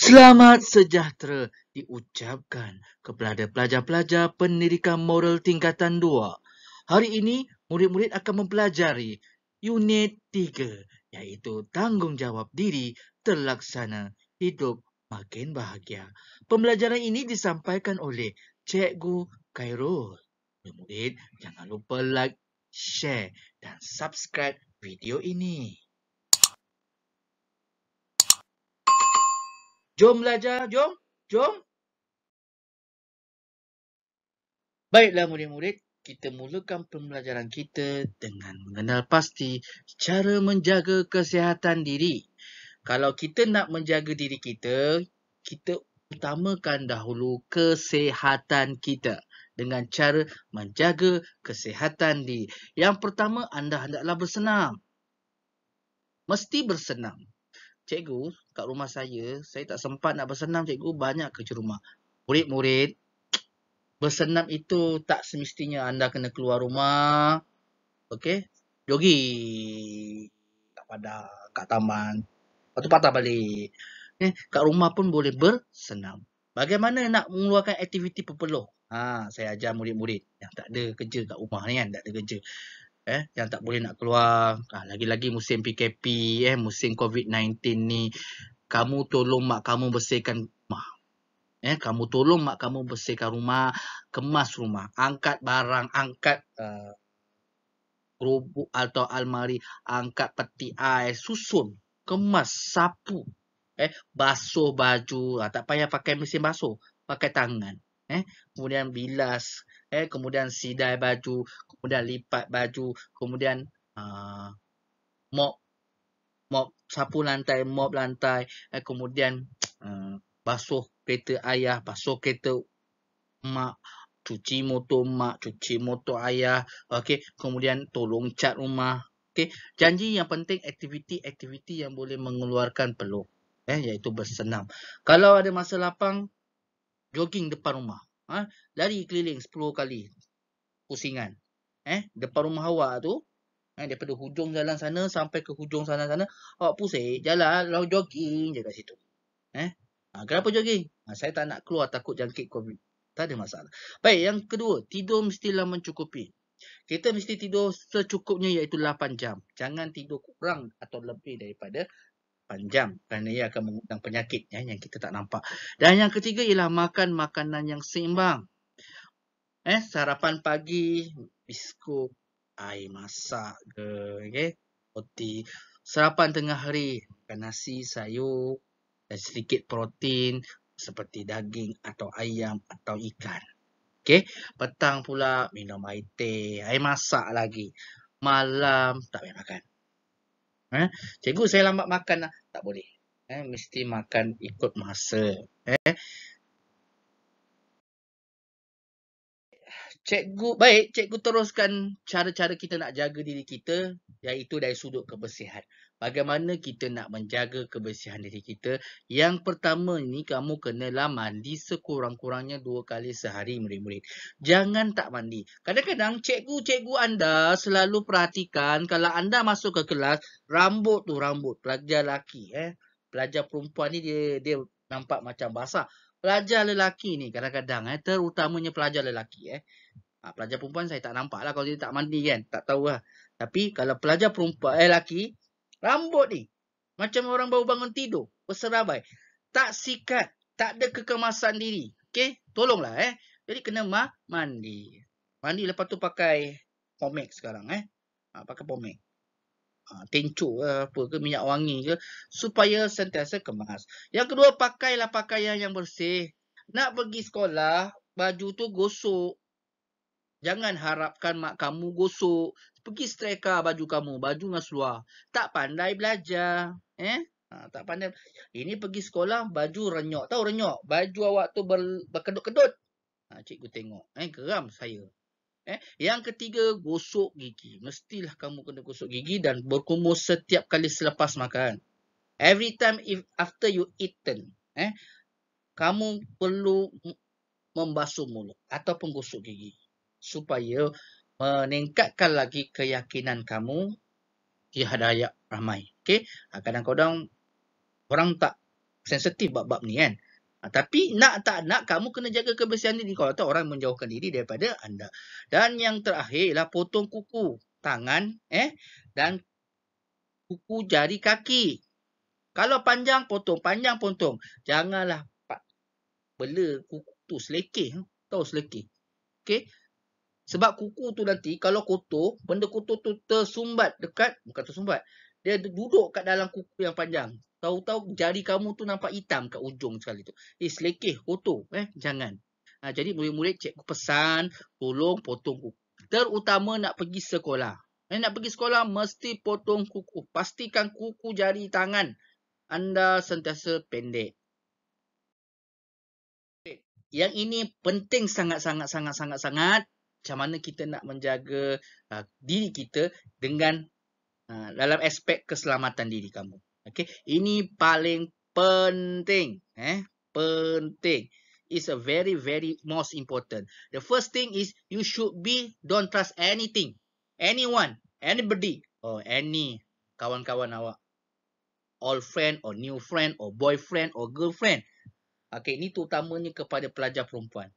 Selamat sejahtera diucapkan kepada pelajar-pelajar pendidikan moral tingkatan 2. Hari ini, murid-murid akan mempelajari unit 3, iaitu tanggungjawab diri terlaksana hidup makin bahagia. Pembelajaran ini disampaikan oleh Cikgu Khairul. Murid-murid, jangan lupa like, share dan subscribe video ini. Jom belajar, jom. Baiklah murid-murid, kita mulakan pembelajaran kita dengan mengenal pasti cara menjaga kesihatan diri. Kalau kita nak menjaga diri kita, kita utamakan dahulu kesihatan kita dengan cara menjaga kesihatan diri. Yang pertama, anda hendaklah bersenam. Mesti bersenam. Cikgu, kat rumah saya tak sempat nak bersenam cikgu, banyak kerja rumah. Murid-murid, bersenam itu tak semestinya anda kena keluar rumah, okey, jogging kat padang, kat taman, lepas tu patah balik. Kat rumah pun boleh bersenam. Bagaimana nak mengeluarkan aktiviti pepeluh? Saya ajar murid-murid yang tak ada kerja kat rumah ni kan, tak ada kerja. Yang tak boleh nak keluar. Lagi-lagi musim PKP, musim COVID-19 ni, kamu tolong mak kamu bersihkan rumah. Kamu tolong mak kamu bersihkan rumah, kemas rumah, angkat barang, angkat gerobok atau almari, angkat peti ais, susun, kemas, sapu, basuh baju, tak payah pakai mesin basuh, pakai tangan. Kemudian bilas, kemudian sidai baju, kemudian lipat baju, kemudian mop sapu lantai, mop lantai, kemudian basuh kereta ayah, basuh kereta mak, cuci motor mak, cuci motor ayah, okey, kemudian tolong cat rumah. Okey, janji yang penting aktiviti-aktiviti yang boleh mengeluarkan peluh, iaitu bersenam. Kalau ada masa lapang, jogging depan rumah. Lari keliling 10 kali pusingan. Depan rumah awak tu, daripada hujung jalan sana sampai ke hujung sana-sana, awak pusing, jalan, lalu jogging je kat situ. Kenapa jogging? Saya tak nak keluar, takut jangkit COVID. Tak ada masalah. Baik, yang kedua, tidur mestilah mencukupi. Kita mesti tidur secukupnya iaitu 8 jam. Jangan tidur kurang atau lebih daripada 8 jam. Kerana ia akan mengundang penyakit yang kita tak nampak. Dan yang ketiga ialah makan makanan yang seimbang. Sarapan pagi, biskut, air masak ke, roti. Sarapan tengah hari, makan nasi, sayur, dan sedikit protein seperti daging atau ayam atau ikan. Okey, petang pula minum air teh, air masak lagi. Malam tak payah makan. Cikgu saya lambat makan lah. Tak boleh. Mesti makan ikut masa. Cikgu teruskan cara-cara kita nak jaga diri kita, iaitu dari sudut kebersihan. Bagaimana kita nak menjaga kebersihan diri kita? Yang pertama ni, kamu kenalah mandi sekurang-kurangnya 2 kali sehari, murid-murid. Jangan tak mandi. Kadang-kadang cikgu-cikgu anda selalu perhatikan kalau anda masuk ke kelas, rambut pelajar lelaki, pelajar perempuan ni dia nampak macam basah. Pelajar lelaki ni kadang-kadang, terutamanya pelajar lelaki, pelajar perempuan saya tak nampak lah kalau dia tak mandi kan. Tak tahu lah. Tapi kalau pelajar perempuan, lelaki, rambut ni macam orang baru bangun tidur. Berserabai. Tak sikat. Tak ada kekemasan diri. Okey? Tolonglah. Jadi kena mandi. Mandi lepas tu pakai pomade sekarang. Pakai pomade. Tencu ke apa ke, minyak wangi ke, supaya sentiasa kemas. Yang kedua, pakailah pakaian yang bersih. Nak pergi sekolah, baju tu gosok. Jangan harapkan mak kamu gosok. Pergi setrika baju kamu. Baju dengan seluar. Tak pandai belajar. Tak pandai. Ini pergi sekolah, baju renyok. Tahu renyok? Baju awak tu berkedut-kedut. Cikgu tengok. Geram saya. Yang ketiga, gosok gigi. Mestilah kamu kena gosok gigi dan berkumur setiap kali selepas makan. Every time after you eaten. Kamu perlu membasuh mulut ataupun gosok gigi. Supaya meningkatkan lagi keyakinan kamu di hadayak ramai. Okey, kadang-kadang orang tak sensitif bab-bab ni kan. Tapi nak tak nak, kamu kena jaga kebersihan diri. Kalau tak, orang menjauhkan diri daripada anda. Dan yang terakhir lah, potong kuku tangan dan kuku jari kaki. Kalau panjang, potong. Panjang, potong. Janganlah bela kuku tu selekeh. Tahu selekeh? Okay? Sebab kuku tu nanti kalau kotor, benda kotor tu tersumbat dekat, bukan tersumbat, dia duduk kat dalam kuku yang panjang. Tahu-tahu jari kamu tu nampak hitam kat ujung sekali tu. Selekeh, kotor. Jangan. Jadi murid-murid, cikgu pesan, tolong potong kuku. Terutama nak pergi sekolah. Nak pergi sekolah, mesti potong kuku. Pastikan kuku jari tangan anda sentiasa pendek. Yang ini penting sangat-sangat. Macam mana kita nak menjaga diri kita dengan dalam aspek keselamatan diri kamu. Okay? Ini paling penting. Penting. It's a very, very most important. The first thing is you should don't trust anything. Anyone, anybody, or any kawan-kawan awak. Old friend, or new friend, or boyfriend, or girlfriend. Okay, ini terutamanya kepada pelajar perempuan.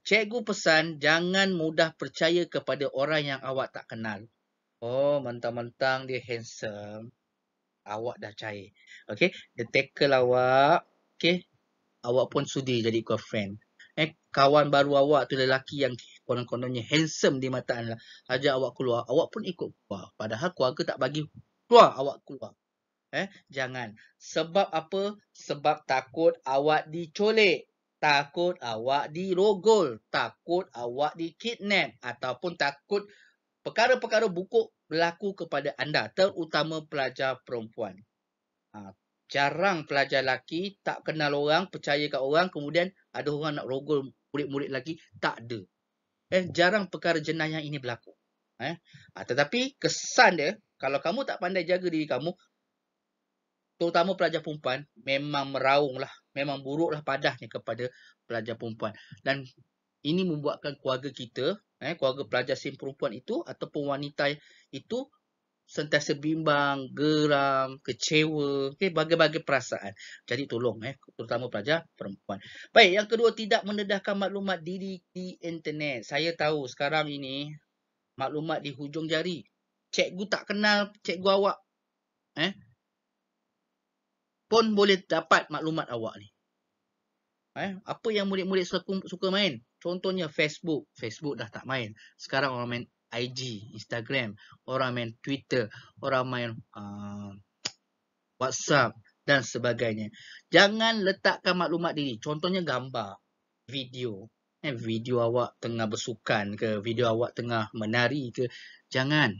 Cikgu pesan, jangan mudah percaya kepada orang yang awak tak kenal. Oh, mentang-mentang dia handsome, awak dah cair. Okay, dia tackle awak. Okay, awak pun sudi jadi girlfriend. Kawan baru awak tu lelaki yang konon-kononnya handsome di mata anda, ajak awak keluar, awak pun ikut keluar. Padahal keluarga tak bagi keluar, awak keluar. Jangan. Sebab apa? Sebab takut awak dicolek. Takut awak dirogol. Takut awak dikidnap. Ataupun takut perkara-perkara buruk berlaku kepada anda. Terutama pelajar perempuan. Jarang pelajar lelaki tak kenal orang, percaya kat orang, kemudian ada orang nak rogol murid-murid lelaki. Tak ada. Jarang perkara jenayah ini berlaku. Tetapi kesan dia, kalau kamu tak pandai jaga diri kamu, terutama pelajar perempuan, memang meraunglah, memang buruklah padahnya kepada pelajar perempuan. Dan ini membuatkan keluarga kita, keluarga pelajar SIM perempuan itu ataupun wanita itu sentiasa bimbang, geram, kecewa, berbagai-bagai perasaan. Jadi tolong, terutama pelajar perempuan. Baik, yang kedua, tidak mendedahkan maklumat diri di internet. Saya tahu sekarang ini maklumat di hujung jari. Cikgu tak kenal cikgu awak, pun boleh dapat maklumat awak ni. Apa yang murid-murid suka main? Contohnya Facebook. Facebook dah tak main. Sekarang orang main IG, Instagram, orang main Twitter, orang main WhatsApp dan sebagainya. Jangan letakkan maklumat diri. Contohnya gambar, video. Video awak tengah bersukan ke, video awak tengah menari ke. Jangan.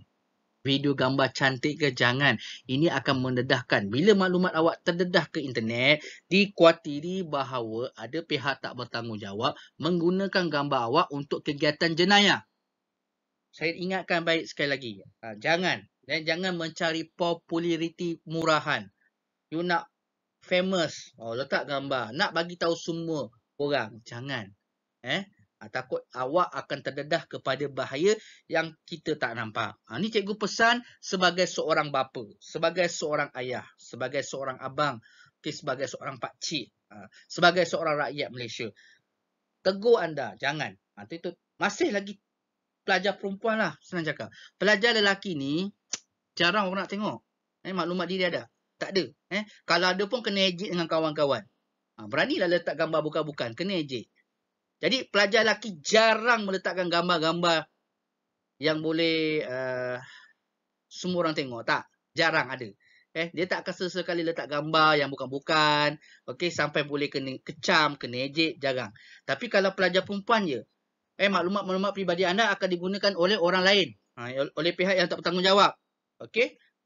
Video gambar cantik ke, jangan. Ini akan mendedahkan. Bila maklumat awak terdedah ke internet, dikuatiri bahawa ada pihak tak bertanggungjawab menggunakan gambar awak untuk kegiatan jenayah. Saya ingatkan baik sekali lagi. Jangan. Dan jangan mencari populariti murahan. You nak famous, letak gambar. Nak bagi tahu semua orang. Jangan. Takut awak akan terdedah kepada bahaya yang kita tak nampak. Ini cikgu pesan sebagai seorang bapa, sebagai seorang ayah, sebagai seorang abang, sebagai seorang pakcik, sebagai seorang rakyat Malaysia. Tegur anda, jangan. Itu masih lagi pelajar perempuan lah, senang cakap. Pelajar lelaki ni jarang orang nak tengok. Maklumat diri ada? Tak ada. Kalau ada pun kena ejek dengan kawan-kawan. Beranilah letak gambar bukan-bukan, kena ejek. Jadi pelajar lelaki jarang meletakkan gambar-gambar yang boleh semua orang tengok. Tak, jarang ada. Dia tak akan sesekali letak gambar yang bukan-bukan. Sampai boleh kena kecam, kena ejek, jarang. Tapi kalau pelajar perempuan je, maklumat-maklumat peribadi anda akan digunakan oleh orang lain. Oleh pihak yang tak bertanggungjawab.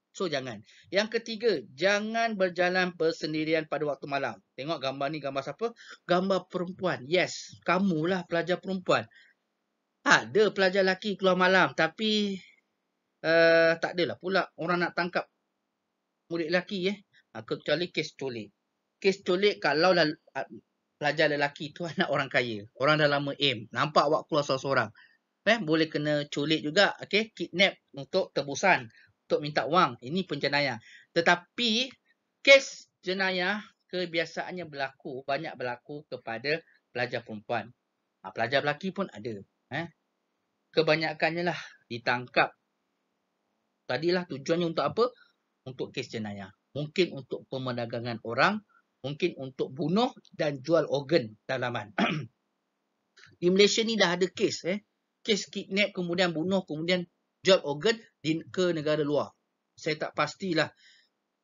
So, jangan. Yang ketiga, jangan berjalan bersendirian pada waktu malam. Tengok gambar ni, gambar siapa? Gambar perempuan. Yes, kamulah pelajar perempuan. Ada pelajar lelaki keluar malam, tapi tak adalah pula orang nak tangkap murid lelaki. Kecuali kes colik. Kes colik kalau pelajar lelaki tu anak orang kaya. Orang dah lama aim. Nampak awak keluar seorang-seorang. Boleh kena colik juga. Kidnap untuk tebusan. Untuk minta wang. Ini penjenayah. Tetapi kes jenayah kebiasaannya banyak berlaku kepada pelajar perempuan. Pelajar lelaki pun ada. Kebanyakannya lah ditangkap. Tadilah tujuannya untuk apa? Untuk kes jenayah. Mungkin untuk pemerdagangan orang, mungkin untuk bunuh dan jual organ dalaman. Di Malaysia ni dah ada kes. Kes kidnap, kemudian bunuh, kemudian jual organ ke negara luar. Saya tak pastilah.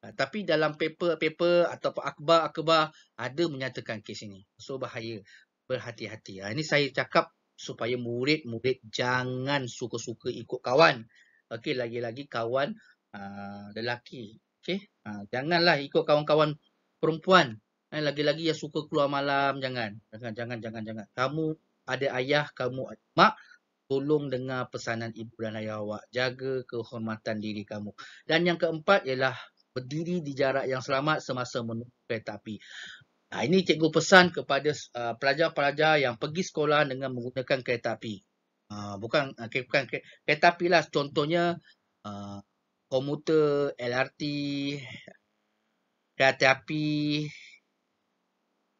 Tapi dalam paper-paper ataupun akhbar ada menyatakan kes ini. So bahaya. Berhati-hati. Ini saya cakap supaya murid-murid jangan suka-suka ikut kawan. Okey, lagi-lagi kawan lelaki. Okey. Janganlah ikut kawan-kawan perempuan. Lagi-lagi yang suka keluar malam, jangan. Jangan. Kamu ada ayah, kamu ada mak. Tolong dengar pesanan ibu dan ayah awak. Jaga kehormatan diri kamu. Dan yang keempat ialah berdiri di jarak yang selamat semasa menunggu kereta api. Ini cikgu pesan kepada pelajar-pelajar yang pergi sekolah dengan menggunakan kereta api. Bukan kereta api lah. Contohnya komuter, LRT, kereta api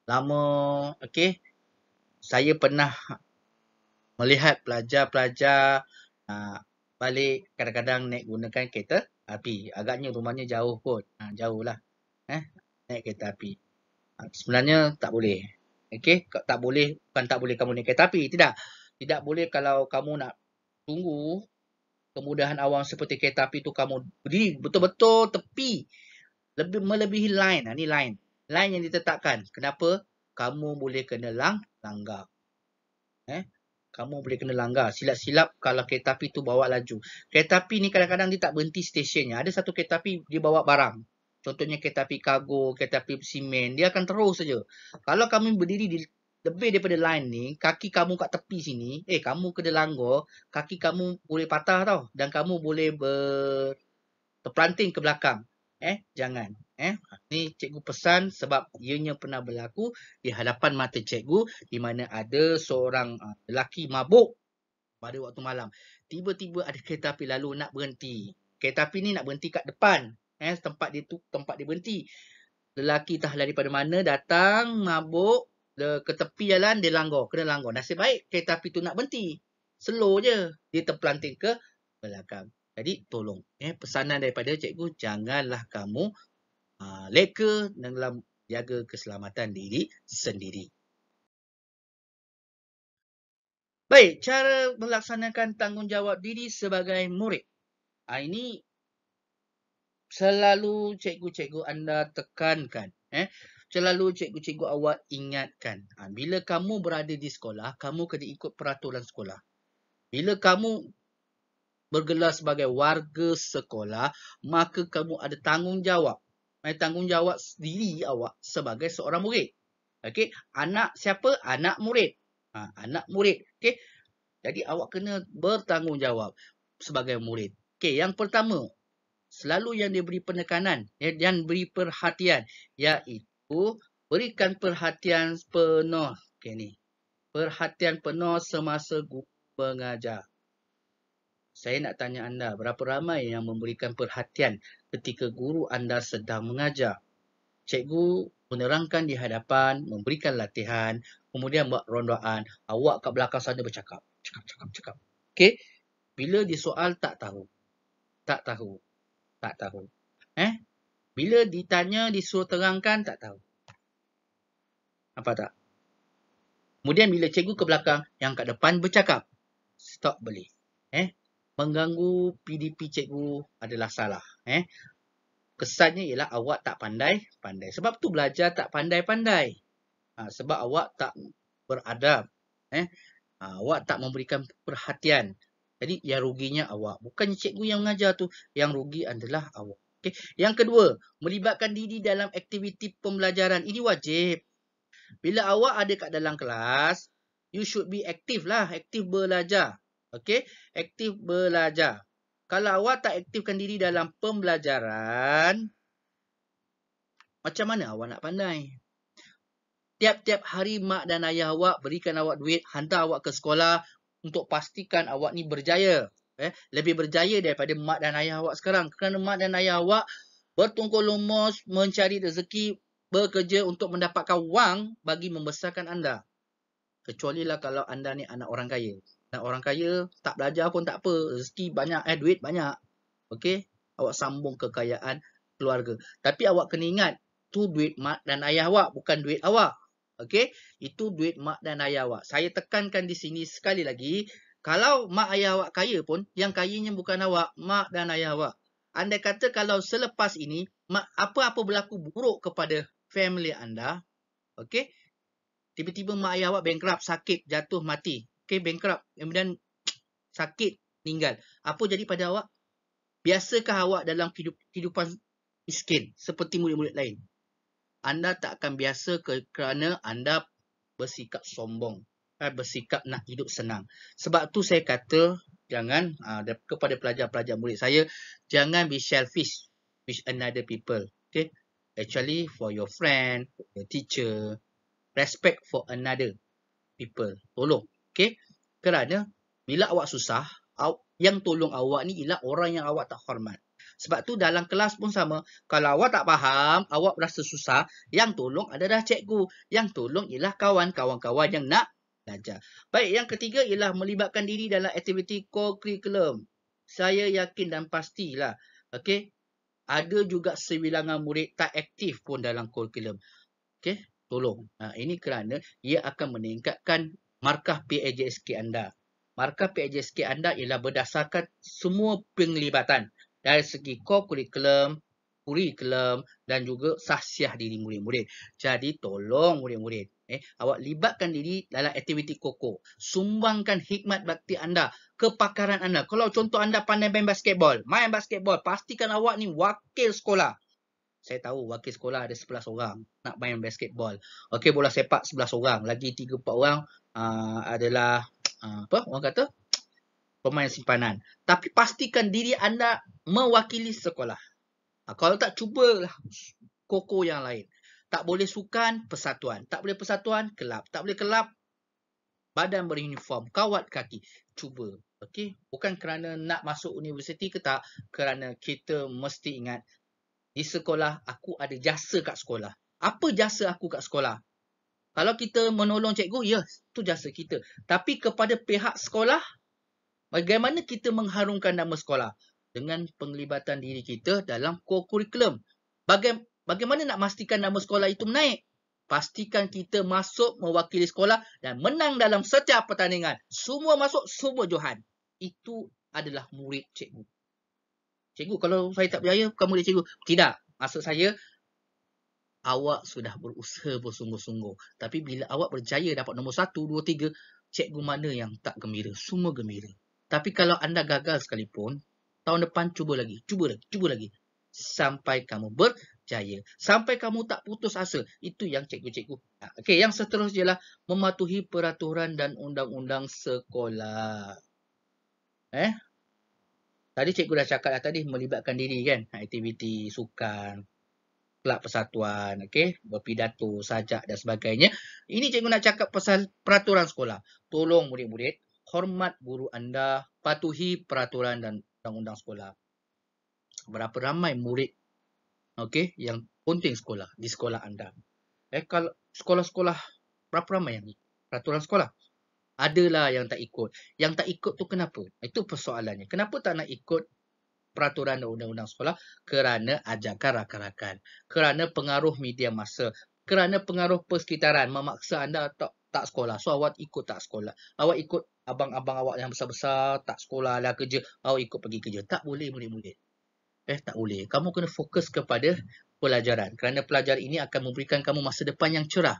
lama. Okey. Saya pernah melihat pelajar-pelajar balik kadang-kadang naik gunakan kereta api. Agaknya rumahnya jauh pun. Jauh lah. Naik kereta api. Sebenarnya tak boleh. Okey, tak boleh, bukan tak boleh kamu naik kereta api. Tidak boleh kalau kamu nak tunggu kemudahan awam seperti kereta api tu kamu berdiri betul-betul tepi. Melebihi line. Ni line. Line yang ditetapkan. Kenapa? Kamu boleh kena langgar. Kamu boleh kena langgar. Silap-silap kalau kereta api tu bawa laju. Kereta api ni kadang-kadang dia tak berhenti stesen. Ada satu kereta api dia bawa barang. Contohnya kereta api kargo, kereta api simen. Dia akan terus saja. Kalau kamu berdiri di lebih daripada line ni, kaki kamu kat tepi sini, kamu kena langgar, kaki kamu boleh patah tau. Dan kamu boleh terpelanting ke belakang. Jangan. Ni cikgu pesan sebab ianya pernah berlaku di hadapan mata cikgu di mana ada seorang lelaki mabuk pada waktu malam. Tiba-tiba ada kereta api lalu nak berhenti. Kereta api ni nak berhenti kat depan. Tempat dia berhenti. Lelaki entah daripada mana datang mabuk ke tepi jalan dia langgar, kena langgar. Nasib baik kereta api tu nak berhenti. Slow je dia terpelanting ke belakang. Jadi tolong pesanan daripada cikgu, janganlah kamu leka dalam jaga keselamatan diri sendiri. Baik, cara melaksanakan tanggungjawab diri sebagai murid. Ini selalu cikgu-cikgu anda tekankan. Selalu cikgu-cikgu awak ingatkan. Bila kamu berada di sekolah, kamu kena ikut peraturan sekolah. Bila kamu bergelar sebagai warga sekolah, maka kamu ada tanggungjawab. Tanggungjawab diri awak sebagai seorang murid. Okey, anak siapa? Anak murid. Anak murid. Okey. Jadi awak kena bertanggungjawab sebagai murid. Okey, yang pertama, selalu yang diberi penekanan dan beri perhatian iaitu berikan perhatian penuh. Okey ni. Perhatian penuh semasa guru mengajar. Saya nak tanya anda, berapa ramai yang memberikan perhatian ketika guru anda sedang mengajar? Cikgu menerangkan di hadapan, memberikan latihan, kemudian buat rondaan. Awak kat belakang sana bercakap. Cakap. Okey? Bila disoal tak tahu. Bila ditanya disuruh terangkan tak tahu. Apa tak? Kemudian bila cikgu ke belakang, yang kat depan bercakap. Stop boleh. Mengganggu PDP cikgu adalah salah. Kesannya ialah awak tak pandai. Sebab tu belajar tak pandai-pandai. Sebab awak tak beradab. Awak tak memberikan perhatian. Jadi yang ruginya awak. Bukan cikgu yang mengajar tu. Yang rugi adalah awak. Okay. Yang kedua, melibatkan diri dalam aktiviti pembelajaran. Ini wajib. Bila awak ada kat dalam kelas, you should be aktif lah. Aktif belajar. Okey, aktif belajar. Kalau awak tak aktifkan diri dalam pembelajaran, macam mana awak nak pandai? Tiap-tiap hari mak dan ayah awak berikan awak duit, hantar awak ke sekolah untuk pastikan awak ni berjaya. Lebih berjaya daripada mak dan ayah awak sekarang. Kerana mak dan ayah awak bertungkul lumus mencari rezeki bekerja untuk mendapatkan wang bagi membesarkan anda. Kecuali lah kalau anda ni anak orang kaya. Anak orang kaya tak belajar pun tak apa. Rezeki banyak, duit banyak. Okey, awak sambung kekayaan keluarga. Tapi awak kena ingat, tu duit mak dan ayah awak, bukan duit awak. Okey, itu duit mak dan ayah awak. Saya tekankan di sini sekali lagi, kalau mak ayah awak kaya pun, yang kayanya bukan awak, mak dan ayah awak. Andai kata kalau selepas ini, apa-apa berlaku buruk kepada family anda, okey, tiba-tiba mak ayah awak bankrupt, sakit, jatuh, mati. Okey, bankrupt. Kemudian sakit, meninggal. Apa jadi pada awak? Biasakah awak dalam kehidupan miskin seperti murid-murid lain? Anda tak akan biasa kerana anda bersikap sombong. Bersikap nak hidup senang. Sebab tu saya kata, jangan kepada pelajar-pelajar murid saya, jangan be selfish with another people. Okay? Actually, for your friend, your teacher, respect for another people. Tolong. Okay? Kerana bila awak susah, yang tolong awak ni ialah orang yang awak tak hormat. Sebab tu dalam kelas pun sama. Kalau awak tak faham, awak rasa susah, yang tolong adalah cikgu. Yang tolong ialah kawan-kawan yang nak belajar. Baik, yang ketiga ialah melibatkan diri dalam aktiviti co-curriculum. Saya yakin dan pastilah, okay, ada juga sebilangan murid tak aktif pun dalam curriculum. Okay, tolong. Ini kerana ia akan meningkatkan markah PAJSK anda. Markah PAJSK anda ialah berdasarkan semua penglibatan dari segi co-curriculum, kurikulum dan juga sahsiah diri murid-murid. Jadi tolong murid-murid, awak libatkan diri dalam aktiviti koko. Sumbangkan hikmat bakti anda, kepakaran anda. Kalau contoh anda pandai main basketball, pastikan awak ni wakil sekolah. Saya tahu wakil sekolah ada 11 orang nak main basketball. Okey, bola sepak 11 orang. Lagi 3-4 orang adalah orang kata pemain simpanan. Tapi pastikan diri anda mewakili sekolah. Kalau tak, cubalah koko yang lain. Tak boleh sukan, persatuan. Tak boleh persatuan, kelab. Tak boleh kelab, badan beruniform, kawat kaki. Cuba. Okey, bukan kerana nak masuk universiti ke tak, kerana kita mesti ingat, di sekolah, aku ada jasa kat sekolah. Apa jasa aku kat sekolah? Kalau kita menolong cikgu, ya, itu jasa kita. Tapi kepada pihak sekolah, bagaimana kita mengharumkan nama sekolah? Dengan penglibatan diri kita dalam co-curriculum. Bagaimana nak pastikan nama sekolah itu menaik? Pastikan kita masuk mewakili sekolah dan menang dalam setiap pertandingan. Semua masuk, semua johan. Itu adalah murid cikgu. Cikgu, kalau saya tak berjaya, kamu dia cikgu. Tidak. Maksud saya, awak sudah berusaha bersungguh-sungguh. Tapi bila awak berjaya dapat nombor 1, 2, 3, cikgu mana yang tak gembira? Semua gembira. Tapi kalau anda gagal sekalipun, tahun depan cuba lagi. Sampai kamu berjaya. Sampai kamu tak putus asa. Itu yang cikgu-cikgu. Okey, yang seterusnya ialah mematuhi peraturan dan undang-undang sekolah. Tadi cikgu dah cakap tadi, melibatkan diri kan, aktiviti sukan, kelab persatuan, okey, berpidato, sajak dan sebagainya. Ini cikgu nak cakap pasal peraturan sekolah. Tolong murid-murid, hormat guru anda, patuhi peraturan dan undang-undang sekolah. Berapa ramai murid, okey, yang penting sekolah di sekolah anda? Kalau sekolah-sekolah, berapa ramai yang peraturan sekolah? Adalah yang tak ikut. Yang tak ikut tu kenapa? Itu persoalannya. Kenapa tak nak ikut peraturan dan undang-undang sekolah? Kerana ajakan rakan-rakan. Kerana pengaruh media masa. Kerana pengaruh persekitaran memaksa anda tak sekolah. So, awak ikut tak sekolah. Awak ikut abang-abang awak yang besar-besar, tak sekolah lah kerja. Awak ikut pergi kerja. Tak boleh murid-murid. Tak boleh. Kamu kena fokus kepada pelajaran. Kerana pelajaran ini akan memberikan kamu masa depan yang cerah.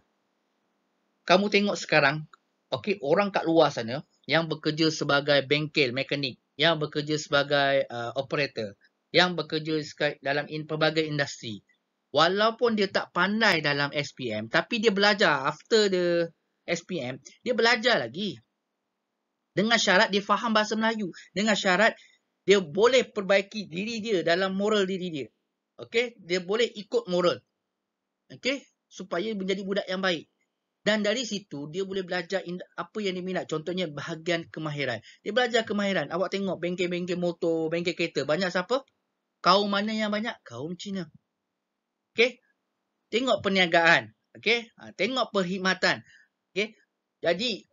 Kamu tengok sekarang, okey, orang kat luar sana yang bekerja sebagai bengkel, mekanik, yang bekerja sebagai operator, yang bekerja dalam pelbagai industri. Walaupun dia tak pandai dalam SPM, tapi dia belajar after the SPM, dia belajar lagi. Dengan syarat dia faham bahasa Melayu. Dengan syarat dia boleh perbaiki diri dia dalam moral diri dia. Okey, dia boleh ikut moral. Okey, supaya menjadi budak yang baik. Dan dari situ, dia boleh belajar apa yang dia minat. Contohnya, bahagian kemahiran. Dia belajar kemahiran. Awak tengok bengkel-bengkel motor, bengkel kereta. Banyak siapa? Kaum mana yang banyak? Kaum Cina. Okey? tengok perniagaan. Okey? Tengok perkhidmatan. Okey? Jadi,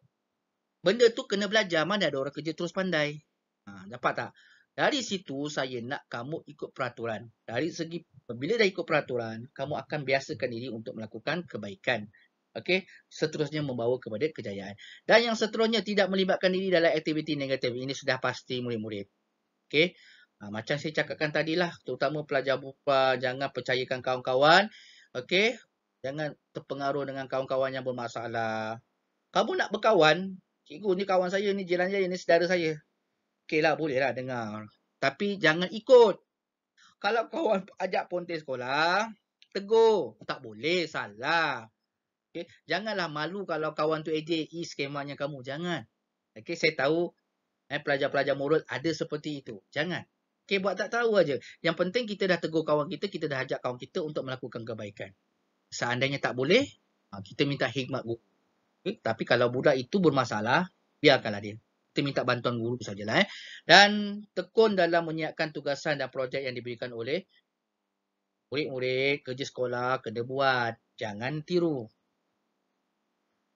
benda tu kena belajar. Mana ada orang kerja terus pandai. Dapat tak? Dari situ, saya nak kamu ikut peraturan. Dari segi, bila dah ikut peraturan, kamu akan biasakan diri untuk melakukan kebaikan. Okey? Seterusnya membawa kepada kejayaan. Dan yang seterusnya, tidak melibatkan diri dalam aktiviti negatif. Ini sudah pasti murid-murid. Okey? Macam saya cakapkan tadilah, terutama pelajar perempuan, jangan percayakan kawan-kawan. Okey? Jangan terpengaruh dengan kawan-kawan yang bermasalah. Kamu nak berkawan, cikgu ni kawan saya, ni jiran saya, ni saudara saya. Okeylah, bolehlah dengar. Tapi jangan ikut. Kalau kawan ajak pontes sekolah, tegur. Tak boleh, salah. Okay? Janganlah malu kalau kawan tu ejek skemanya kamu. Jangan. Okay, saya tahu pelajar-pelajar moral ada seperti itu. Jangan. Okay, buat tak tahu aja. Yang penting kita dah tegur kawan kita dah ajak kawan kita untuk melakukan kebaikan. Seandainya tak boleh, kita minta hikmat guru. Okay? Tapi kalau budak itu bermasalah, biarkanlah dia. Kita minta bantuan guru sajalah. Dan tekun dalam menyiapkan tugasan dan projek yang diberikan oleh murid-murid, kerja sekolah, kena buat. Jangan tiru.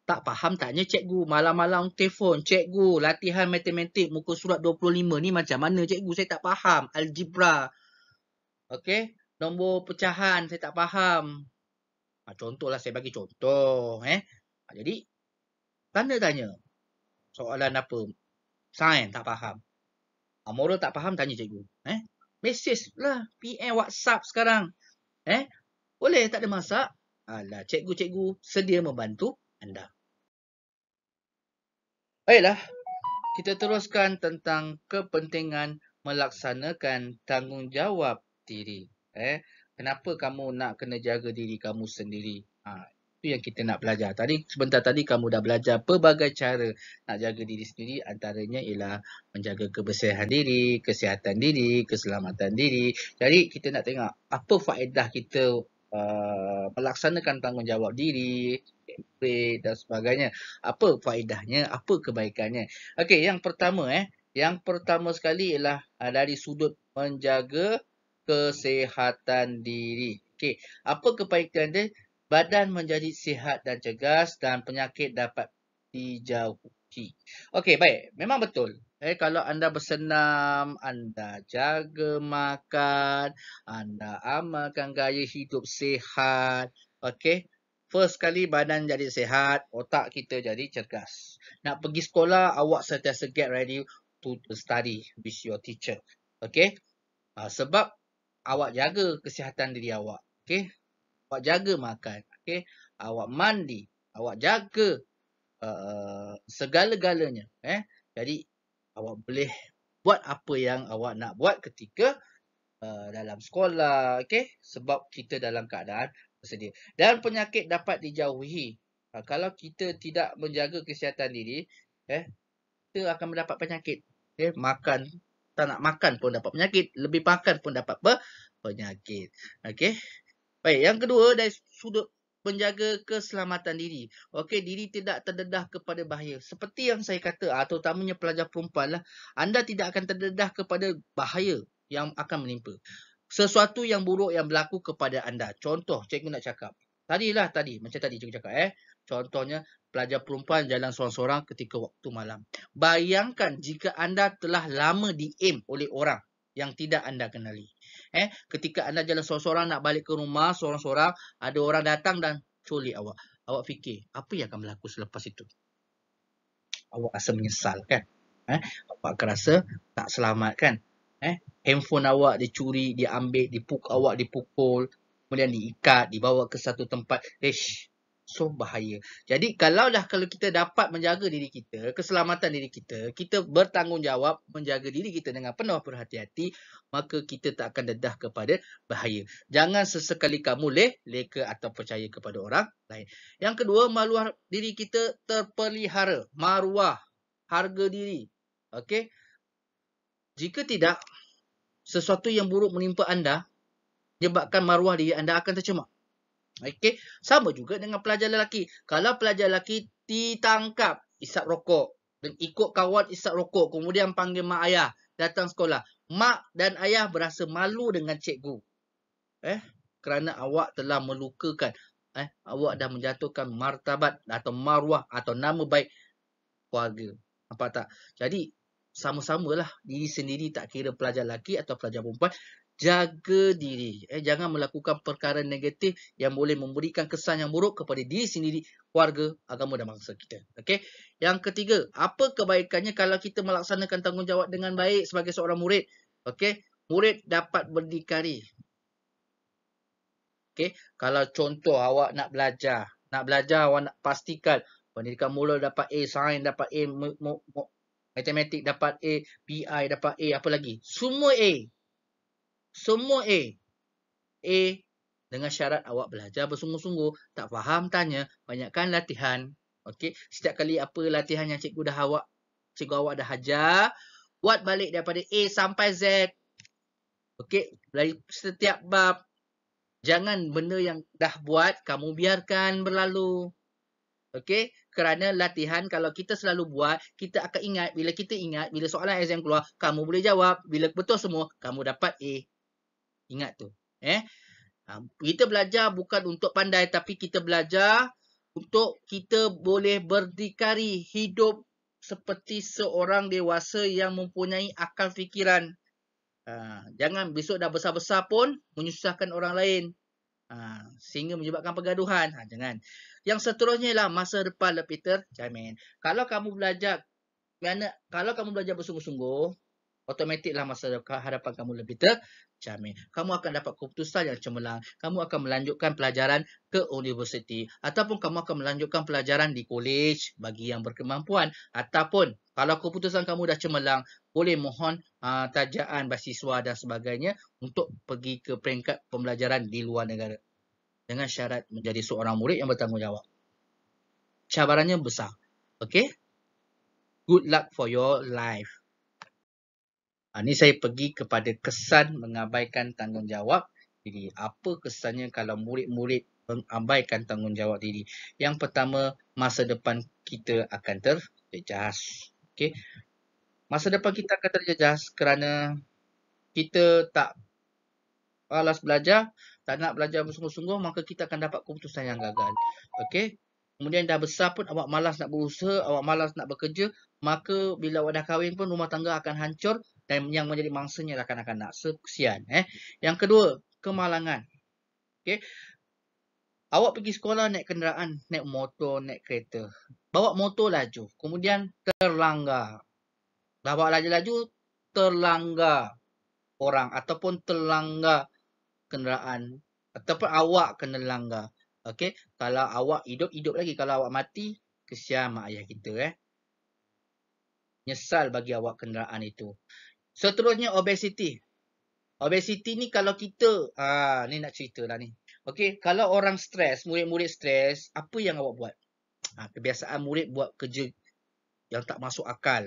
Tak faham tanya cikgu. Malam-malam telefon. Cikgu, latihan matematik muka surat 25 ni macam mana cikgu? Saya tak faham. Algebra. Okey. Nombor pecahan saya tak faham. Contohlah saya bagi contoh. Jadi, tanya. Soalan apa? Sains tak faham. Moral tak faham tanya cikgu. Mesej lah. PM WhatsApp sekarang. Boleh tak ada masak? Alah, cikgu-cikgu sedia membantu anda. Baiklah. Kita teruskan tentang kepentingan melaksanakan tanggungjawab diri. Kenapa kamu nak kena jaga diri kamu sendiri? Itu yang kita nak belajar. Sebentar tadi kamu dah belajar pelbagai cara nak jaga diri sendiri. Antaranya ialah menjaga kebersihan diri, kesihatan diri, keselamatan diri. Jadi kita nak tengok apa faedah kita melaksanakan tanggungjawab diri, dan sebagainya. Apa faedahnya, apa kebaikannya. Okey, yang pertama yang pertama sekali ialah dari sudut menjaga kesihatan diri. Okey, apa kebaikan dia? Badan menjadi sihat dan cergas dan penyakit dapat dijauhi. Okey, baik. Memang betul. Kalau anda bersenam, anda jaga makan, anda amalkan gaya hidup sihat. Okey. First kali badan jadi sihat, otak kita jadi cergas. Nak pergi sekolah, awak sentiasa get ready to study with your teacher. Okay? Sebab awak jaga kesihatan diri awak. Okay? Awak jaga makan. Okay? Awak mandi. Awak jaga segala-galanya. Jadi, awak boleh buat apa yang awak nak buat ketika dalam sekolah. Okay? Sebab kita dalam keadaan bersedia. Dan penyakit dapat dijauhi. Kalau kita tidak menjaga kesihatan diri, kita akan mendapat penyakit. Makan, tak nak makan pun dapat penyakit. Lebih makan pun dapat penyakit. Okay. Baik, yang kedua dari sudut menjaga keselamatan diri. Okey, diri tidak terdedah kepada bahaya. Seperti yang saya kata, terutamanya pelajar perempuan lah, anda tidak akan terdedah kepada bahaya yang akan menimpa. Sesuatu yang buruk yang berlaku kepada anda. Contoh, cikgu nak cakap. Macam tadi cikgu cakap. Contohnya, pelajar perempuan jalan seorang-seorang ketika waktu malam. Bayangkan jika anda telah lama di-aim oleh orang yang tidak anda kenali. Ketika anda jalan seorang-seorang nak balik ke rumah seorang-seorang, ada orang datang dan culik awak. Awak fikir, apa yang akan berlaku selepas itu? Awak rasa menyesal kan? Awak akan rasa tak selamat kan? Handphone awak dicuri, diambil, awak dipukul, kemudian diikat, dibawa ke satu tempat. So bahaya. Jadi kalau kita dapat menjaga diri kita, keselamatan diri kita, kita bertanggungjawab menjaga diri kita dengan penuh berhati-hati, maka kita tak akan dedah kepada bahaya. Jangan sesekali kamu leka atau percaya kepada orang lain. Yang kedua, maruah diri kita terpelihara. Maruah, harga diri. Okey. Jika tidak, sesuatu yang buruk menimpa anda, menyebabkan maruah diri anda akan tercemar. Okey, sama juga dengan pelajar lelaki. Kalau pelajar lelaki ditangkap isap rokok dan ikut kawan isap rokok, kemudian panggil mak ayah datang sekolah, mak dan ayah berasa malu dengan cikgu. kerana awak telah melukakan, awak dah menjatuhkan martabat atau maruah atau nama baik keluarga. Nampak tak? Jadi, sama-samalah diri sendiri, tak kira pelajar lelaki atau pelajar perempuan, jaga diri. Jangan melakukan perkara negatif yang boleh memberikan kesan yang buruk kepada diri sendiri, keluarga, agama dan bangsa kita. Okey. Yang ketiga, apa kebaikannya kalau kita melaksanakan tanggungjawab dengan baik sebagai seorang murid? Okey. Murid dapat berdikari. Okey. Kalau contoh awak nak belajar awak nak pastikan pendidikan mula dapat A, sains dapat A, matematik dapat A, PI dapat A, apa lagi? Semua A. Semua A. A dengan syarat awak belajar bersungguh-sungguh. Tak faham, tanya. Banyakkan latihan. Okey. Setiap kali apa latihan yang cikgu awak dah ajar, buat balik daripada A sampai Z. Okey. Dari setiap bab. Jangan benda yang dah buat, kamu biarkan berlalu. Okey, kerana latihan kalau kita selalu buat, kita akan ingat. Bila kita ingat, bila soalan exam keluar, kamu boleh jawab. Bila betul semua, kamu dapat A. Ingat tu. Kita belajar bukan untuk pandai, tapi kita belajar untuk kita boleh berdikari hidup seperti seorang dewasa yang mempunyai akal fikiran. Jangan besok dah besar-besar pun menyusahkan orang lain. Sehingga menyebabkan pergaduhan. Jangan. Yang seterusnya ialah masa depan lah, Peter. Jamin. Kalau kamu belajar bersungguh-sungguh, automatiklah masa hadapan kamu lebih terjamin. Kamu akan dapat keputusan yang cemerlang. Kamu akan melanjutkan pelajaran ke universiti. Ataupun kamu akan melanjutkan pelajaran di kolej bagi yang berkemampuan. Ataupun kalau keputusan kamu dah cemerlang, boleh mohon tajaan beasiswa dan sebagainya untuk pergi ke peringkat pembelajaran di luar negara. Dengan syarat menjadi seorang murid yang bertanggungjawab. Cabarannya besar. Okay? Good luck for your life. Ini saya pergi kepada kesan mengabaikan tanggungjawab diri. Apa kesannya kalau murid-murid mengabaikan tanggungjawab diri? Yang pertama, masa depan kita akan terjejas. Okay? Masa depan kita akan terjejas kerana kita tak malas belajar, tak nak belajar bersungguh-sungguh, maka kita akan dapat keputusan yang gagal. Okay? Kemudian dah besar pun awak malas nak berusaha, awak malas nak bekerja, maka bila awak dah kahwin pun rumah tangga akan hancur dan yang menjadi mangsanya adalah kanak-kanak. Kesian. Yang kedua, kemalangan. Okay? Awak pergi sekolah naik kenderaan, naik motor, naik kereta. Bawa motor laju, kemudian terlanggar. Dah bawa laju-laju, terlanggar orang ataupun terlanggar kenderaan ataupun awak kena langgar. Okey, kalau awak hidup lagi, kalau awak mati, kesian mak ayah kita. Nyesal bagi awak kenderaan itu. Seterusnya obesiti. Obesiti ni kalau kita, ni nak cerita lah ni. Okey, kalau orang stres, murid-murid stres, apa yang awak buat? Kebiasaan murid buat kerja yang tak masuk akal.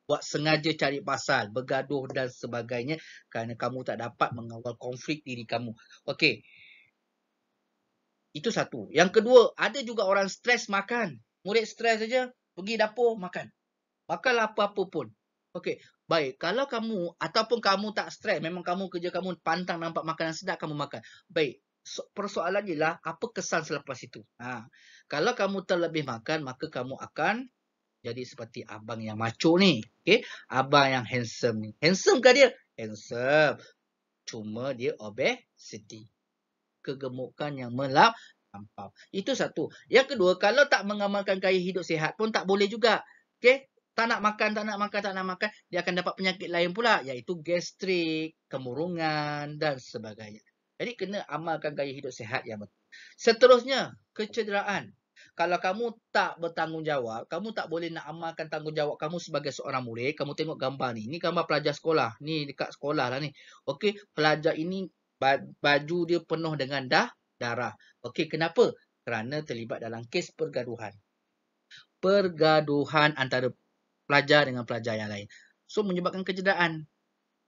Buat sengaja cari pasal, bergaduh dan sebagainya kerana kamu tak dapat mengawal konflik diri kamu. Okey. Itu satu. Yang kedua, ada juga orang stres makan. Murid stres saja, pergi dapur makan. Makanlah apa-apa pun. Okey. Baik, kalau kamu ataupun kamu tak stres, memang kamu kerja kamu pantang nampak makanan sedap, kamu makan. Baik. Persoalannya lah, apa kesan selepas itu? Kalau kamu terlebih makan, maka kamu akan jadi seperti abang yang macho ni. Okay? Abang yang handsome ni. Handsome ke dia? Handsome. Cuma dia obesity. Kegemukan yang melampau. Itu satu. Yang kedua, kalau tak mengamalkan gaya hidup sihat pun tak boleh juga. Okay? Tak nak makan. Dia akan dapat penyakit lain pula. Iaitu gastrik, kemurungan dan sebagainya. Jadi kena amalkan gaya hidup sihat yang betul. Seterusnya, kecederaan. Kalau kamu tak bertanggungjawab, kamu tak boleh nak amalkan tanggungjawab kamu sebagai seorang murid. Kamu tengok gambar ni. Ni gambar pelajar sekolah. Ni dekat sekolah lah ni. Okey, pelajar ini baju dia penuh dengan darah. Okey, kenapa? Kerana terlibat dalam kes pergaduhan. Pergaduhan antara pelajar dengan pelajar yang lain. So, menyebabkan kecederaan.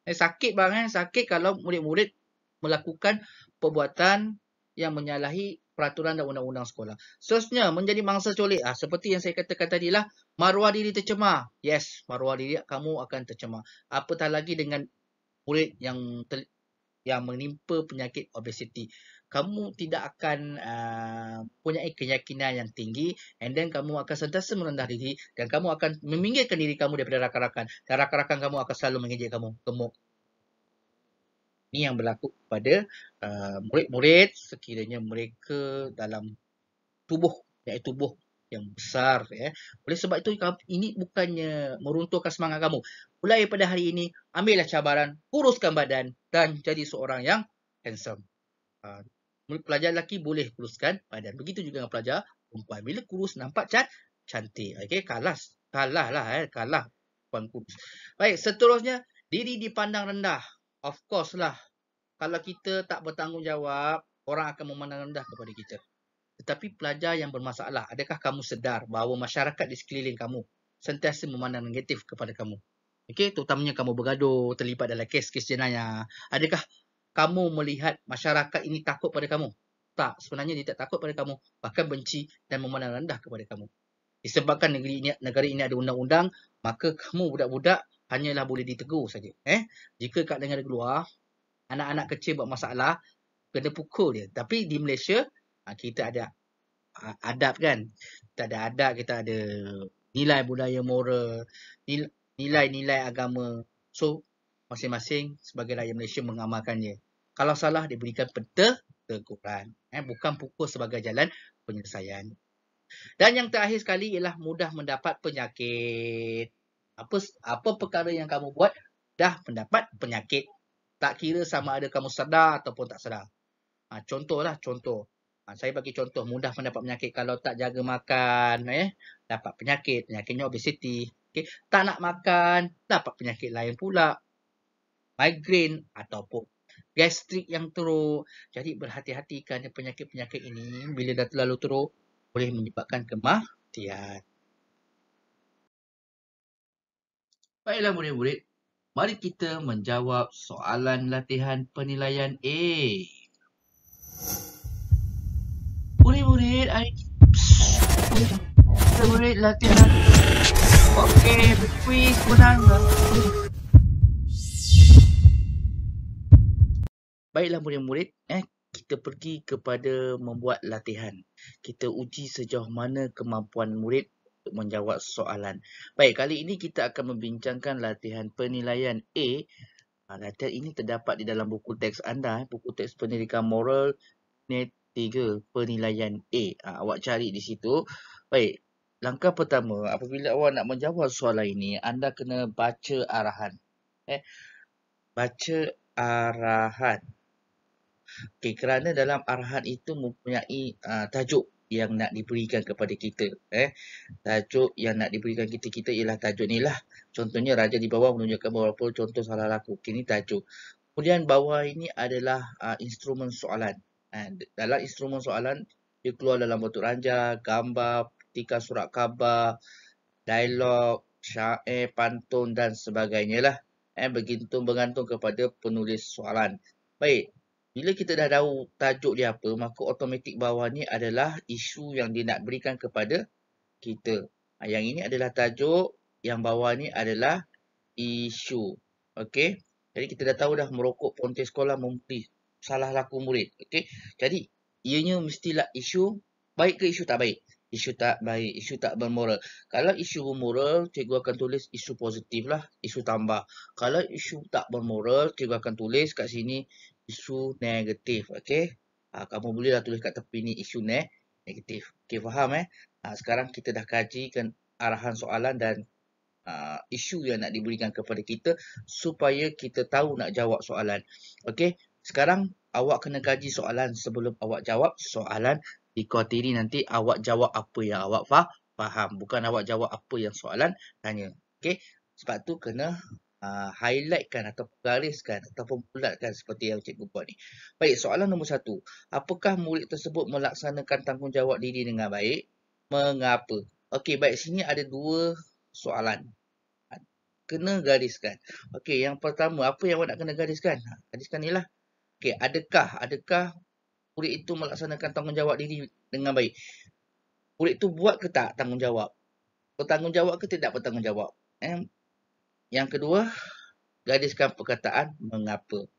Sakit bang. Sakit kalau murid-murid melakukan perbuatan yang menyalahi peraturan dan undang-undang sekolah. Seterusnya, menjadi mangsa colik. Seperti yang saya katakan tadi lah, maruah diri tercemar. Yes, maruah diri kamu akan tercemar. Apatah lagi dengan murid yang yang menimpa penyakit obesiti. Kamu tidak akan mempunyai keyakinan yang tinggi, and then kamu akan sentiasa merendah diri, dan kamu akan meminggirkan diri kamu daripada rakan-rakan, dan rakan-rakan kamu akan selalu mengejek kamu, gemuk. Ini yang berlaku kepada murid-murid sekiranya mereka dalam tubuh, iaitu tubuh yang besar. Oleh sebab itu, ini bukannya meruntuhkan semangat kamu. Mulai pada hari ini, ambillah cabaran, kuruskan badan dan jadi seorang yang handsome. Pelajar lelaki boleh kuruskan badan. Begitu juga dengan pelajar perempuan. Bila kurus, nampak cantik. Okay, kalah lah, kalah perempuan kurus. Baik, seterusnya, diri dipandang rendah. Of course lah. Kalau kita tak bertanggungjawab, orang akan memandang rendah kepada kita. Tetapi pelajar yang bermasalah, adakah kamu sedar bahawa masyarakat di sekeliling kamu sentiasa memandang negatif kepada kamu? Okey, terutamanya kamu bergaduh, terlibat dalam kes-kes jenayah. Adakah kamu melihat masyarakat ini takut pada kamu? Tak, sebenarnya dia tak takut pada kamu, bahkan benci dan memandang rendah kepada kamu. Disebabkan negara ini ada undang-undang, maka kamu budak-budak hanyalah boleh ditegur saja. Jika kat negara luar, anak-anak kecil buat masalah, kena pukul dia. Tapi di Malaysia, kita ada adab kan. Kita ada adab, kita ada nilai budaya moral, nilai-nilai agama. So, masing-masing sebagai rakyat Malaysia mengamalkannya. Kalau salah, diberikan teguran. Bukan pukul sebagai jalan penyelesaian. Dan yang terakhir sekali ialah mudah mendapat penyakit. Apa perkara yang kamu buat, dah mendapat penyakit. Tak kira sama ada kamu sedar ataupun tak sedar. Contoh. Saya bagi contoh, mudah mendapat penyakit kalau tak jaga makan, dapat penyakit. Penyakitnya obesiti. Okay. Tak nak makan, dapat penyakit lain pula. Migraine ataupun gastrik yang teruk. Jadi berhati-hati kerana penyakit-penyakit ini bila dah terlalu teruk boleh menyebabkan kematian. Baiklah murid-murid, mari kita menjawab soalan latihan penilaian A. Murid-murid, murid latihan. Okey, kuis menang. Baiklah murid-murid, kita pergi kepada membuat latihan. Kita uji sejauh mana kemampuan murid untuk menjawab soalan. Baik, kali ini kita akan membincangkan latihan penilaian A. Latihan ini terdapat di dalam buku teks anda, buku teks pendidikan moral unit 3, penilaian A. Awak cari di situ. Baik, langkah pertama, apabila awak nak menjawab soalan ini, anda kena baca arahan. Baca arahan. Okay, kerana dalam arahan itu mempunyai tajuk yang nak diberikan kepada kita. Tajuk yang nak diberikan kita ialah tajuk ni lah. Contohnya, raja di bawah menunjukkan beberapa contoh salah laku. Okay, ni tajuk. Kemudian bawah ini adalah instrumen soalan. Dalam instrumen soalan, dia keluar dalam bentuk ranjang, gambar, petikan surat khabar, dialog, syair, pantun dan sebagainya lah. Bergantung kepada penulis soalan. Baik. Bila kita dah tahu tajuk dia apa, maka automatik bawah ni adalah isu yang dia nak berikan kepada kita. Yang ini adalah tajuk, yang bawah ni adalah isu. Okey. Jadi kita dah tahu dah merokok ponti sekolah memberi salah laku murid. Okey. Jadi ianya mestilah isu baik ke isu tak baik? Isu tak baik, isu tak bermoral. Kalau isu bermoral, cikgu akan tulis isu positif lah, isu tambah. Kalau isu tak bermoral, cikgu akan tulis kat sini isu negatif. Okey. Kamu bolehlah tulis kat tepi ni isu negatif. Okey, faham sekarang kita dah kajikan arahan soalan dan isu yang nak diberikan kepada kita supaya kita tahu nak jawab soalan. Okey. Sekarang awak kena kaji soalan sebelum awak jawab soalan. Dikhuatiri nanti awak jawab apa yang awak faham. Bukan awak jawab apa yang soalan tanya. Okey. Sebab tu kena highlightkan atau gariskan ataupun bulatkan seperti yang cikgu buat ni. Baik, soalan nombor 1. Apakah murid tersebut melaksanakan tanggungjawab diri dengan baik? Mengapa? Okey, baik, sini ada 2 soalan. Kena gariskan. Okey, yang pertama, apa yang awak nak kena gariskan? Gariskan ni lah. Okey, adakah murid itu melaksanakan tanggungjawab diri dengan baik? Murid itu buat ke tak tanggungjawab? Bertanggungjawab ke tidak bertanggungjawab? Yang kedua, gariskan perkataan mengapa.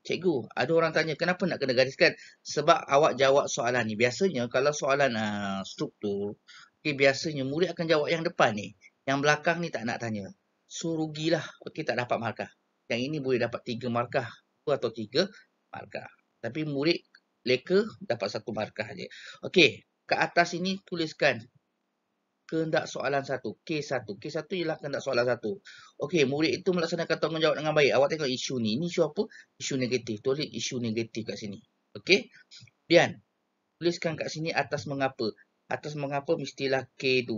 Cikgu, ada orang tanya kenapa nak kena gariskan? Sebab awak jawab soalan ni. Biasanya kalau soalan struktur, okay, biasanya murid akan jawab yang depan ni. Yang belakang ni tak nak tanya. So, rugilah. Okey, tak dapat markah. Yang ini boleh dapat 3 markah. 2 atau 3 markah. Tapi murid leka dapat 1 markah je. Okey, kat atas ini tuliskan kehendak soalan 1. K1. K1 ialah kehendak soalan 1. Okey, murid itu melaksanakan tanggungjawab dengan baik. Awak tengok isu ni. Ini isu apa? Isu negatif. Tulis isu negatif kat sini. Okey. Kemudian, tuliskan kat sini atas mengapa. Atas mengapa mestilah K2.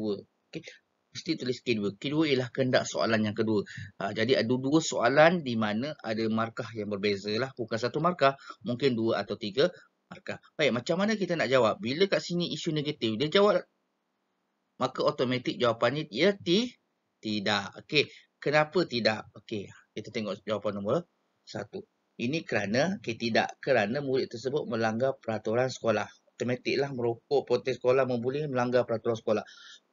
Okey. Mesti tulis K2. K2 ialah kehendak soalan yang kedua. Jadi ada 2 soalan di mana ada markah yang berbeza lah. Bukan 1 markah. Mungkin 2 atau 3 markah. Baik, macam mana kita nak jawab? Bila kat sini isu negatif, dia jawab, maka automatik jawapannya ia tidak. Okey, kenapa tidak? Okey, kita tengok jawapan nombor 1. Ini kerana tidak, kerana murid tersebut melanggar peraturan sekolah. Automatiklah merokok, protes sekolah, membuli, melanggar peraturan sekolah.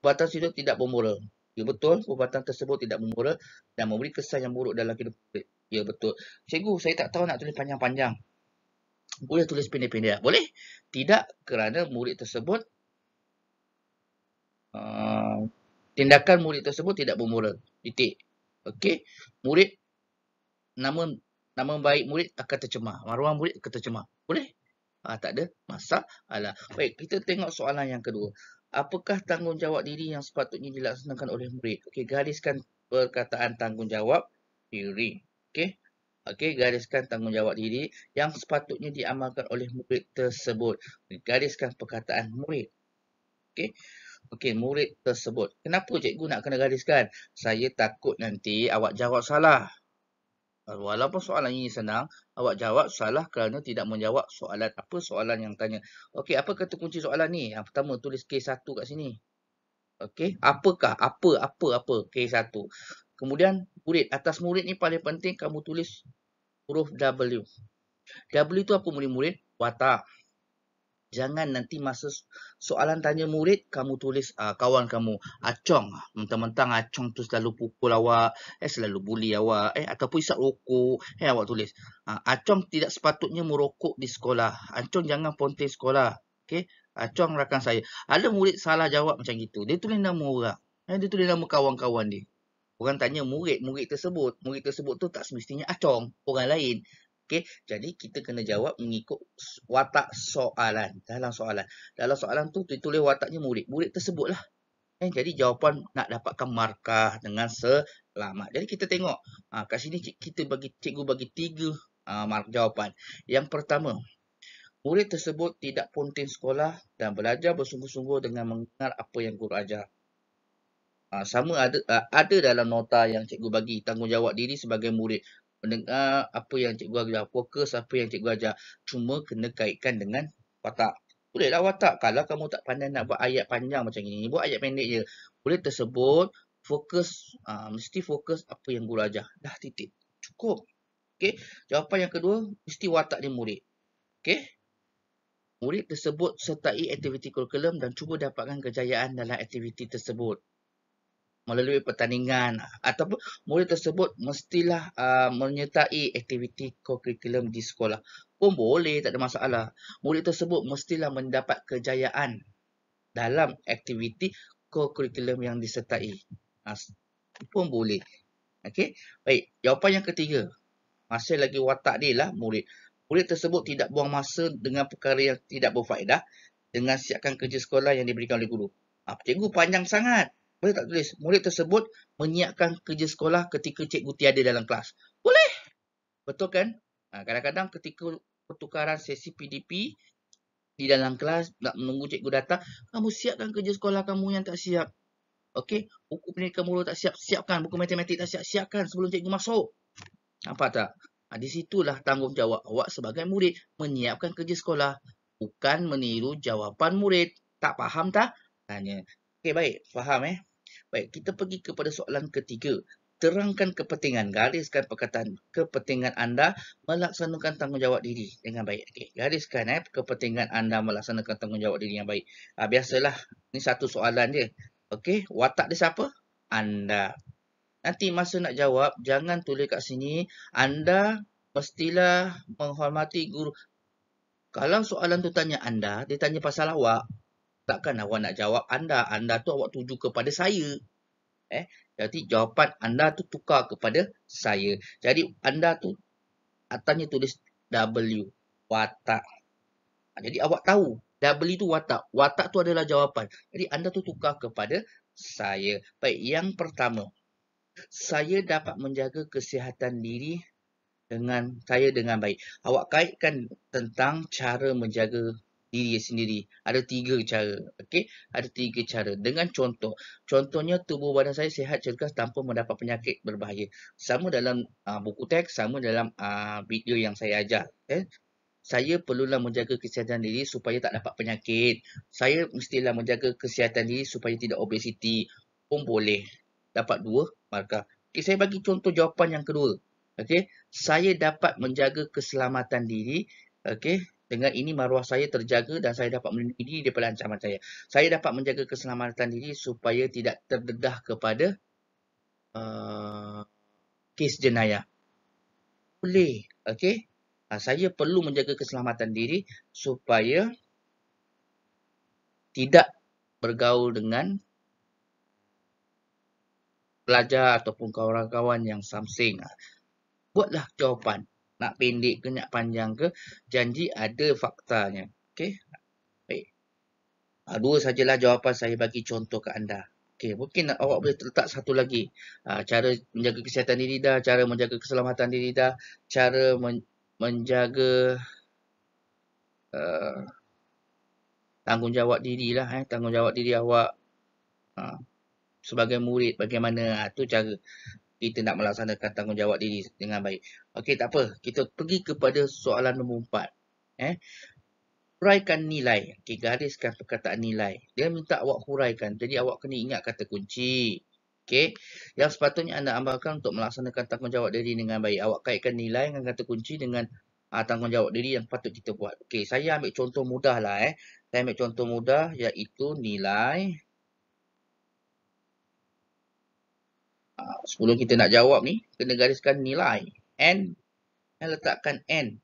Perbuatan tersebut tidak bermoral. Ya betul, perbuatan tersebut tidak bermoral dan memberi kesan yang buruk dalam hidup murid. Ya betul. Cikgu, saya tak tahu nak tulis panjang-panjang. Boleh tulis pendek-pendek? Boleh. Tidak, kerana murid tersebut tindakan murid tersebut tidak bermoral. Titik. Okey. Murid, nama baik murid akan tercemar. Maruah murid akan tercemar. Boleh? Tak ada masalah. Baik, kita tengok soalan yang kedua. Apakah tanggungjawab diri yang sepatutnya dilaksanakan oleh murid? Okey, gariskan perkataan tanggungjawab diri. Okey. Okey, gariskan tanggungjawab diri yang sepatutnya diamalkan oleh murid tersebut. Gariskan perkataan murid. Okey. Okey, murid tersebut. Kenapa cikgu nak kena gariskan? Saya takut nanti awak jawab salah. Walaupun soalan ini senang, awak jawab salah kerana tidak menjawab soalan apa soalan yang tanya. Okey, apa kata kunci soalan ni? Yang pertama, tulis K1 kat sini. Okey, apakah? Apa? K1. Kemudian, murid. Atas murid ni paling penting kamu tulis huruf W. W tu apa murid-murid? Watak. Jangan nanti masa soalan tanya murid, kamu tulis kawan kamu, Acong. Mentang-mentang Acong tu selalu pukul awak, selalu bully awak, ataupun isap rokok, awak tulis. Acong tidak sepatutnya merokok di sekolah. Acong jangan ponteng sekolah. Okay? Acong rakan saya. Ada murid salah jawab macam gitu. Dia tulis nama orang. Dia tulis nama kawan-kawan dia. Orang tanya murid tersebut. Murid tersebut tu tak semestinya Acong. Orang lain. Okey, jadi kita kena jawab mengikut watak soalan. Dalam soalan tu tulis wataknya murid. Murid tersebutlah. Jadi jawapan nak dapatkan markah dengan selamat. Jadi kita tengok. Kat sini cikgu bagi 3 jawapan. Yang pertama, murid tersebut tidak ponteng sekolah dan belajar bersungguh-sungguh dengan mendengar apa yang guru ajar. Sama ada dalam nota yang cikgu bagi. Tanggungjawab diri sebagai murid. Mendengar apa yang cikgu ajar, fokus apa yang cikgu ajar. Cuma kena kaitkan dengan watak. Bolehlah watak. Kalau kamu tak pandai nak buat ayat panjang macam ini, buat ayat pendek je. Boleh tersebut, fokus, mesti fokus apa yang guru ajar. Dah, titik. Cukup. Okey. Jawapan yang kedua, mesti watak dia murid. Okey. Murid tersebut sertai aktiviti kurikulum dan cuba dapatkan kejayaan dalam aktiviti tersebut melalui pertandingan, ataupun murid tersebut mestilah menyertai aktiviti kurikulum di sekolah. Pun boleh, tak ada masalah. Murid tersebut mestilah mendapat kejayaan dalam aktiviti kurikulum yang disertai. Pun boleh. Okey. Baik, jawapan yang ketiga. Masih lagi watak dia lah murid. Murid tersebut tidak buang masa dengan perkara yang tidak berfaedah dengan siapkan kerja sekolah yang diberikan oleh guru. Cikgu panjang sangat. Boleh tak tulis? Murid tersebut menyiapkan kerja sekolah ketika cikgu tiada dalam kelas. Boleh. Betul kan? Kadang-kadang ketika pertukaran sesi PDP di dalam kelas, nak menunggu cikgu datang, kamu siapkan kerja sekolah kamu yang tak siap. Okey? Buku pendidikan mula tak siap, siapkan. Buku matematik tak siap, siapkan sebelum cikgu masuk. Nampak tak? Di situlah tanggungjawab awak sebagai murid menyiapkan kerja sekolah. Bukan meniru jawapan murid. Tak faham tak? Tanya. Okey, baik. Faham Baik, kita pergi kepada soalan ketiga. Terangkan kepentingan. Gariskan perkataan kepentingan anda melaksanakan tanggungjawab diri dengan baik. Okey, gariskan kepentingan anda melaksanakan tanggungjawab diri yang baik. Biasalah. Ini satu soalan je. Okey, watak dia siapa? Anda. Nanti masa nak jawab, jangan tulis kat sini, anda mestilah menghormati guru. Kalau soalan tu tanya anda, dia tanya pasal awak, takkan awak nak jawab anda. Anda tu awak tuju kepada saya. Jadi jawapan anda tu tukar kepada saya. Jadi anda tu atasnya tulis W, watak. Jadi awak tahu W tu watak. Watak tu adalah jawapan. Jadi anda tu tukar kepada saya. Baik, yang pertama. Saya dapat menjaga kesihatan diri dengan baik. Awak kaitkan tentang cara menjaga diri sendiri. Ada 3 cara. Okey, ada 3 cara. Dengan contoh. Contohnya tubuh badan saya sihat cergas tanpa mendapat penyakit berbahaya. Sama dalam buku teks, sama dalam video yang saya ajar. Saya perlulah menjaga kesihatan diri supaya tak dapat penyakit. Saya mestilah menjaga kesihatan diri supaya tidak obesiti. Pun boleh. Dapat 2 markah. Okey, saya bagi contoh jawapan yang kedua. Okey, saya dapat menjaga keselamatan diri. Okey, dengan ini maruah saya terjaga dan saya dapat melindungi diri daripada ancaman saya. Saya dapat menjaga keselamatan diri supaya tidak terdedah kepada kes jenayah. Boleh. Okey. Saya perlu menjaga keselamatan diri supaya tidak bergaul dengan pelajar ataupun kawan-kawan yang samsing. Buatlah jawapan. Nak pendek ke, nak panjang ke, janji ada faktanya. Okey. Baik. 2 sajalah jawapan saya bagi contoh ke anda. Okey, mungkin awak boleh letak satu lagi. Cara menjaga kesihatan diri dah, cara menjaga keselamatan diri dah, cara menjaga tanggungjawab dirilah. Tanggungjawab diri awak sebagai murid bagaimana. Tu cara kita nak melaksanakan tanggungjawab diri dengan baik. Okey, tak apa. Kita pergi kepada soalan nombor 4. Huraikan nilai. Okey, gariskan perkataan nilai. Dia minta awak huraikan. Jadi awak kena ingat kata kunci. Okey. Yang sepatutnya anda amalkan untuk melaksanakan tanggungjawab diri dengan baik. Awak kaitkan nilai dengan kata kunci dengan tanggungjawab diri yang patut kita buat. Okey, saya ambil contoh mudah lah. Saya ambil contoh mudah iaitu nilai. Sebelum kita nak jawab ni, kena gariskan nilai. N. Letakkan N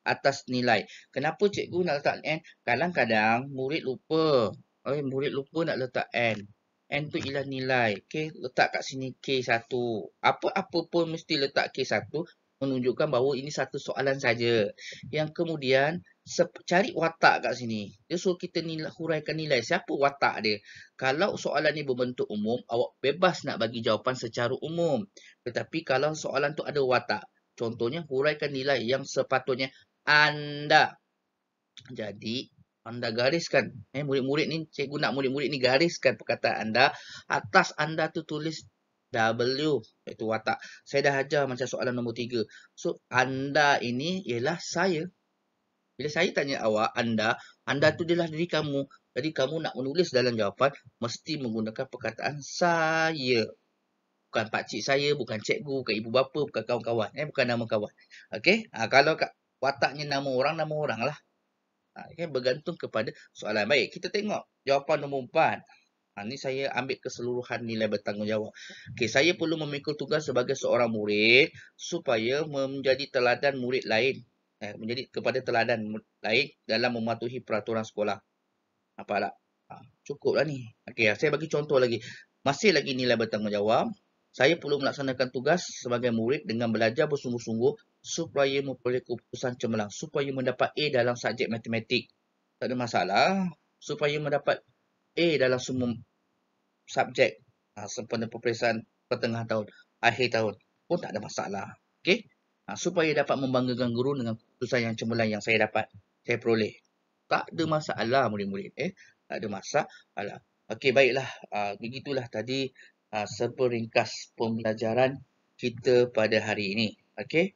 atas nilai. Kenapa cikgu nak letak N? Kadang-kadang murid lupa. Murid lupa nak letak N. N tu ialah nilai. Okay, letak kat sini K1. Apa-apa pun mesti letak K1 menunjukkan bahawa ini satu soalan saja. Yang kemudian cari watak kat sini. Dia suruh kita huraikan nilai. Siapa watak dia? Kalau soalan ni berbentuk umum, awak bebas nak bagi jawapan secara umum. Tetapi kalau soalan tu ada watak, contohnya huraikan nilai yang sepatutnya anda. Jadi anda gariskan. Murid-murid ni, cikgu nak murid-murid ni gariskan perkataan anda. Atas anda tu tulis W, iaitu watak. Saya dah ajar macam soalan nombor 3. So, anda ini ialah saya. Bila saya tanya awak, anda tu adalah diri kamu. Jadi, kamu nak menulis dalam jawapan, mesti menggunakan perkataan saya. Bukan pakcik saya, bukan cikgu, bukan ibu bapa, bukan kawan-kawan. Bukan nama kawan. Okey? Kalau wataknya nama orang lah. Okay, bergantung kepada soalan. Baik, kita tengok jawapan nombor 4. Ini saya ambil keseluruhan nilai bertanggungjawab. Okay, saya perlu memikul tugas sebagai seorang murid supaya menjadi teladan murid lain. Menjadi kepada teladan lain dalam mematuhi peraturan sekolah. Apa tak? Cukuplah ni. Okay, saya bagi contoh lagi. Masih lagi nilai bertanggungjawab. Saya perlu melaksanakan tugas sebagai murid dengan belajar bersungguh-sungguh supaya memperoleh keputusan cemerlang. Supaya mendapat A dalam subjek matematik. Tak ada masalah. Supaya mendapat A dalam semua subjek sempena peperiksaan pertengahan tahun, akhir tahun pun tak ada masalah. Okey? Supaya dapat membanggakan guru dengan keputusan yang cemerlang yang saya dapat, saya peroleh. Tak ada masalah murid-murid. Tak ada masalah. Okey, baiklah. Begitulah tadi seperingkas pembelajaran kita pada hari ini. Okey?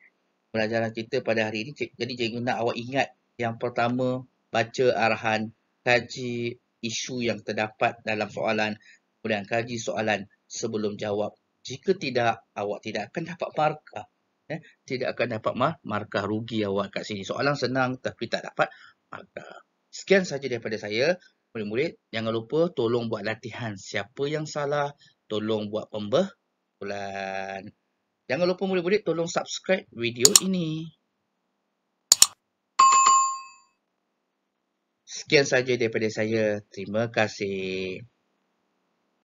Pembelajaran kita pada hari ini. Jadi cikgu nak awak ingat yang pertama, baca arahan, kaji isu yang terdapat dalam soalan, kemudian kaji soalan sebelum jawab. Jika tidak, awak tidak akan dapat markah. Tidak akan dapat markah, rugi awak kat sini. Soalan senang tapi tak dapat markah. Sekian saja daripada saya. Murid-murid, jangan lupa tolong buat latihan. Siapa yang salah, tolong buat pembetulan. Jangan lupa murid-murid tolong subscribe video ini. Sekian saja daripada saya. Terima kasih.